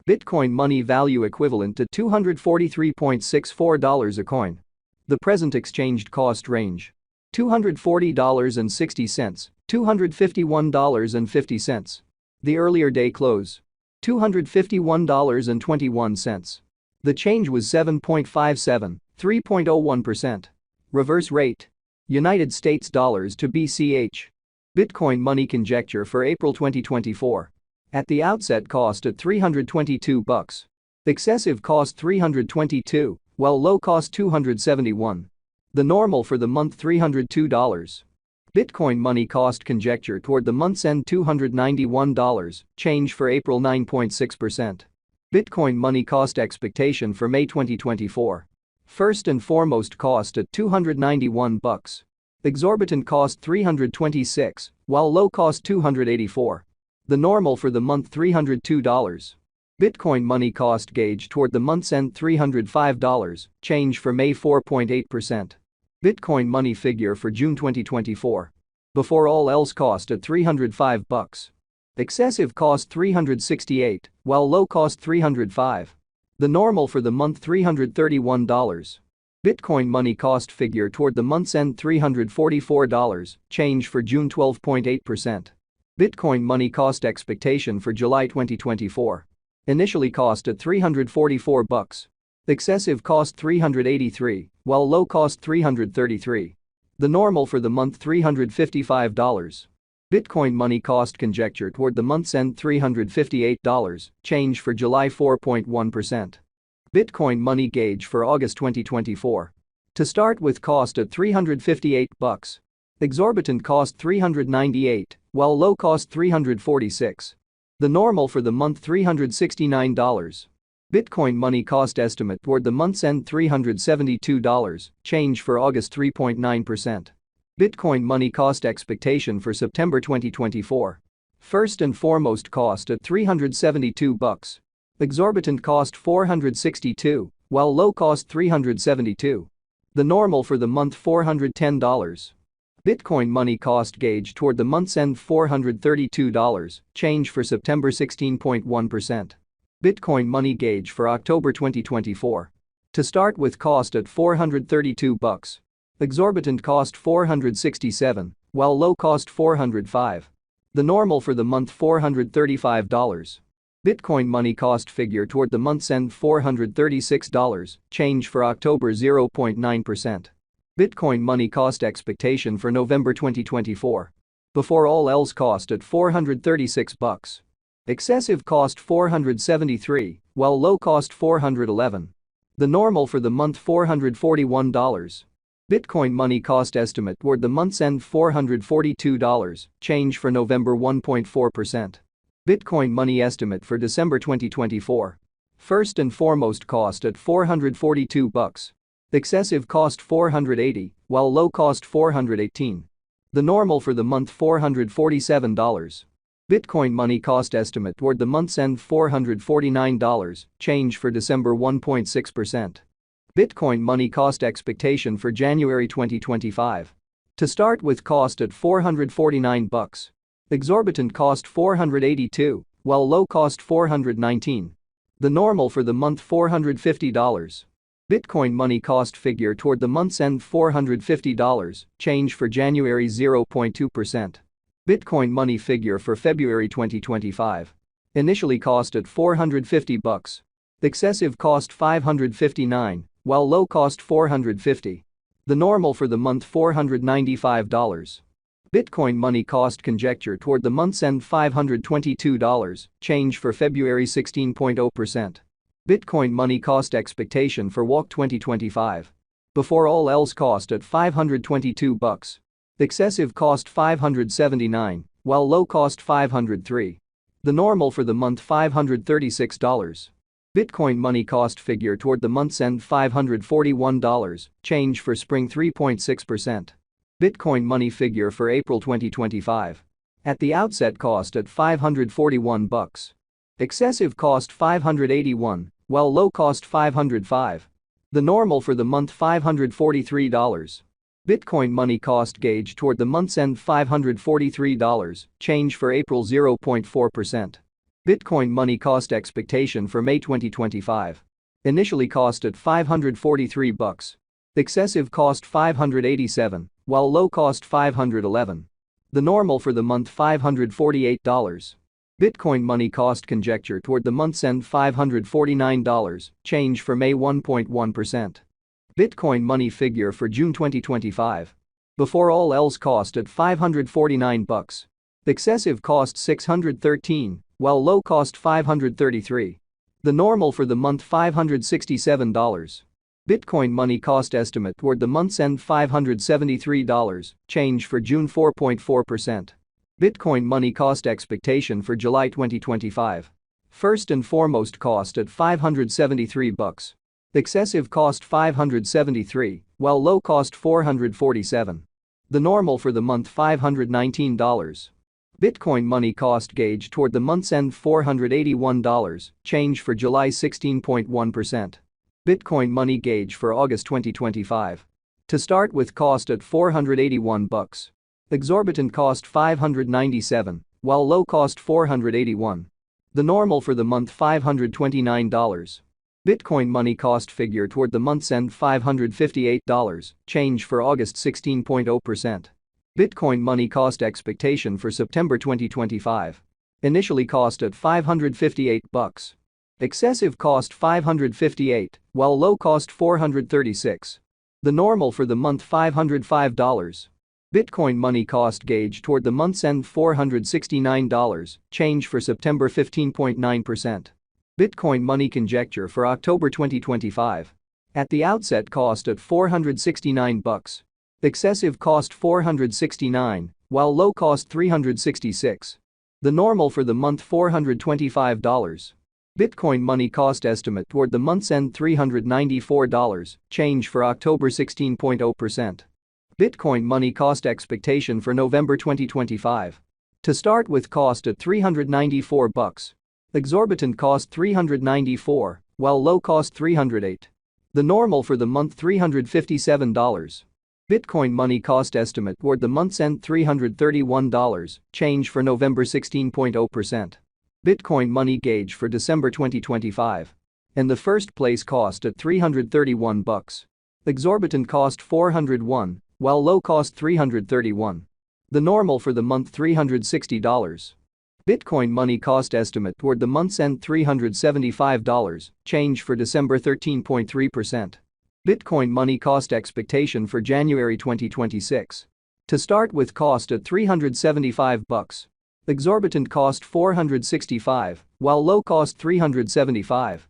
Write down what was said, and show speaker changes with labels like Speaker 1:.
Speaker 1: Bitcoin money value equivalent to $243.64 a coin. The present exchanged cost range: $240.60, $251.50. The earlier day close: $251.21. The change was 7.57, 3.01%. Reverse rate: United States dollars to BCH. Bitcoin money conjecture for April 2024. At the outset cost at $322. Excessive cost $322, while low cost $271. The normal for the month $302. Bitcoin money cost conjecture toward the month's end $291, change for April 9.6%. Bitcoin money cost expectation for May 2024. First and foremost cost at $291. Exorbitant cost $326, while low cost $284. The normal for the month $302. Bitcoin money cost gauge toward the month's end $305, change for May 4.8%. Bitcoin money figure for June 2024. Before all else cost at $305. Excessive cost $368, while low cost $305. The normal for the month $331. Bitcoin money cost figure toward the month's end $344, change for June 12.8%. Bitcoin money cost expectation for July 2024. Initially cost at $344. Excessive cost $383, while low cost $333. The normal for the month $355. Bitcoin money cost conjecture toward the month's end $358, change for July 4.1%. Bitcoin money gauge for August 2024. To start with cost at $358. Exorbitant cost $398, while low cost $346. The normal for the month $369. Bitcoin money cost estimate toward the month's end $372, change for August 3.9%. Bitcoin money cost expectation for September 2024. First and foremost cost at $372. Exorbitant cost $462, while low cost $372. The normal for the month $410. Bitcoin money cost gauge toward the month's end $432, change for September 16.1%. Bitcoin money gauge for October 2024. To start with cost at $432. Exorbitant cost $467, while low cost $405. The normal for the month $435. Bitcoin money cost figure toward the month's end $436, change for October 0.9%. Bitcoin money cost expectation for November 2024. Before all else cost at $436. Excessive cost $473, while low cost $411. The normal for the month $441. Bitcoin money cost estimate toward the month's end $442, change for November 1.4%. Bitcoin money estimate for December 2024. First and foremost cost at $442. Excessive cost $480, while low cost $418. The normal for the month $447. Bitcoin money cost estimate toward the month's end $449, change for December 1.6%. Bitcoin money cost expectation for January 2025. To start with cost at $449. Exorbitant cost $482, while low cost $419. The normal for the month $450. Bitcoin money cost figure toward the month's end $450, change for January 0.2%. Bitcoin money figure for February 2025. Initially cost at $450. Excessive cost $559, while low cost $450. The normal for the month $495. Bitcoin money cost conjecture toward the month's end $522, change for February 16.0%. Bitcoin money cost expectation for WAC 2025. Before all else cost at $522. Excessive cost $579, while low cost $503. The normal for the month $536. Bitcoin money cost figure toward the month's end $541, change for spring 3.6%. Bitcoin money figure for April 2025. At the outset cost at $541. Excessive cost $581, while low cost $505. The normal for the month $543. Bitcoin money cost gauge toward the month's end $543, change for April 0.4%. Bitcoin money cost expectation for May 2025. Initially cost at $543. Excessive cost $587, while low cost $511. The normal for the month $548. Bitcoin money cost conjecture toward the month's end $549, change for May 1.1%. Bitcoin money figure for June 2025. Before all else cost at $549. Excessive cost $613, while low cost $533. The normal for the month $567. Bitcoin money cost estimate toward the month's end $573, change for June 4.4%. Bitcoin money cost expectation for July 2025. First and foremost cost at $573. Excessive cost $573, while low cost $447. The normal for the month $519. Bitcoin money cost gauge toward the month's end $481, change for July 16.1%. Bitcoin money gauge for August 2025. To start with cost at $481. Exorbitant cost $597, while low cost $481. The normal for the month $529. Bitcoin money cost figure toward the month's end $558, change for August 16.0%. Bitcoin money cost expectation for September 2025. Initially cost at $558. Excessive cost $558, while low cost $436. The normal for the month $505. Bitcoin money cost gauge toward the month's end $469, change for September 15.9%. Bitcoin money conjecture for October 2025. At the outset cost at $469. Excessive cost $469, while low cost $366. The normal for the month $425. Bitcoin money cost estimate toward the month's end $394, change for October 16.0%. Bitcoin money cost expectation for November 2025. To start with cost at $394. Exorbitant cost $394, while low cost $308. The normal for the month $357. Bitcoin money cost estimate toward the month's end $331, change for November 16.0%. Bitcoin money gauge for December 2025. In the first place cost at $331. Exorbitant cost $401, while low cost $331. The normal for the month $360. Bitcoin money cost estimate toward the month's end $375, change for December 13.3%. Bitcoin money cost expectation for January 2026. To start with cost at $375. Exorbitant cost $465, while low cost $375.